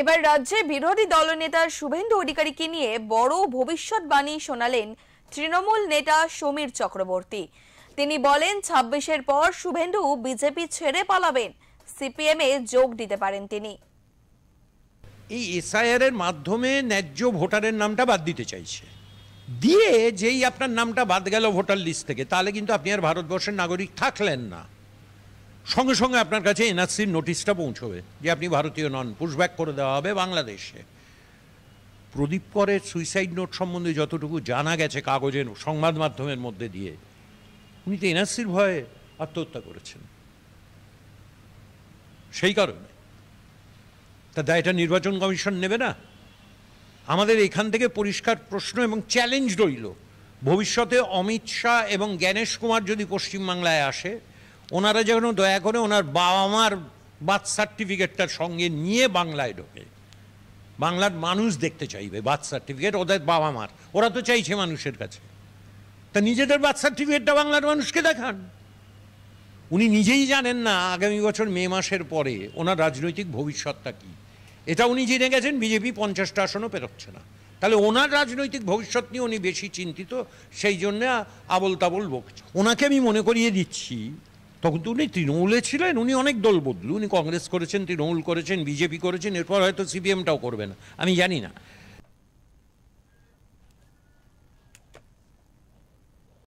এবার রাজ্যে বিরোধী দলনেতা শুভেন্দু অধিকারীকে নিয়ে বড় ভবিষ্যৎবাণী শোনালেন তৃণমূল নেতা সমীর চক্রবর্তী। তিনি বলেন ২৬-এর পর শুভেন্দু বিজেপি ছেড়ে পালাবেন, সিপিএম এ যোগ দিতে পারেন তিনি। এই এসআইআর এর মাধ্যমে ন্যায্য ভোটারের নামটা বাদ দিতে চাইছে, দিয়ে যেই আপনার নামটা বাদ গেল ভোটার লিস্ট থেকে, তাহলে কিন্তু আপনি আর ভারতবর্ষের নাগরিক থাকলেন না। সঙ্গে সঙ্গে আপনার কাছে এনআরসির নোটিশটা পৌঁছবে যে আপনি ভারতীয় নন, পুশব্যাক করে দেওয়া হবে বাংলাদেশে। প্রদীপ করের সুইসাইড নোট সম্বন্ধে যতটুকু জানা গেছে কাগজের সংবাদ মাধ্যমের মধ্যে দিয়ে, উনি তো এনআরসির ভয়ে আত্মহত্যা করেছেন। সেই কারণে তা দায়টা নির্বাচন কমিশন নেবে না? আমাদের এখান থেকে পরিষ্কার প্রশ্ন এবং চ্যালেঞ্জ রইল, ভবিষ্যতে অমিত শাহ এবং জ্ঞানেশ কুমার যদি পশ্চিমবাংলায় আসে, ওনারা যেন দয়া করে ওনার বাবা মার বার্থ সার্টিফিকেটটার সঙ্গে নিয়ে বাংলায় ঢোকে। বাংলার মানুষ দেখতে চাইবে বার্থ সার্টিফিকেট ওদের বাবা মার, ওরা তো চাইছে মানুষের কাছে, তা নিজেদের বার্থ সার্টিফিকেটটা বাংলার মানুষকে দেখান। উনি নিজেই জানেন না আগামী বছর মে মাসের পরে ওনার রাজনৈতিক ভবিষ্যৎটা কী, এটা উনি জেনে গেছেন। বিজেপি 50টা আসনও পেরোচ্ছে না, তাহলে ওনার রাজনৈতিক ভবিষ্যৎ নিয়ে উনি বেশি চিন্তিত, সেই জন্য আবল তাবল বকছে। ওনাকে আমি মনে করিয়ে দিচ্ছি, তখন তো উনি তৃণমূলে ছিলেন, উনি অনেক দল বদলু, উনি কংগ্রেস করেছেন, তৃণমূল করেছেন, বিজেপি করেছেন, এরপর হয়তো সিপিএমটাও করবে না, আমি জানি না।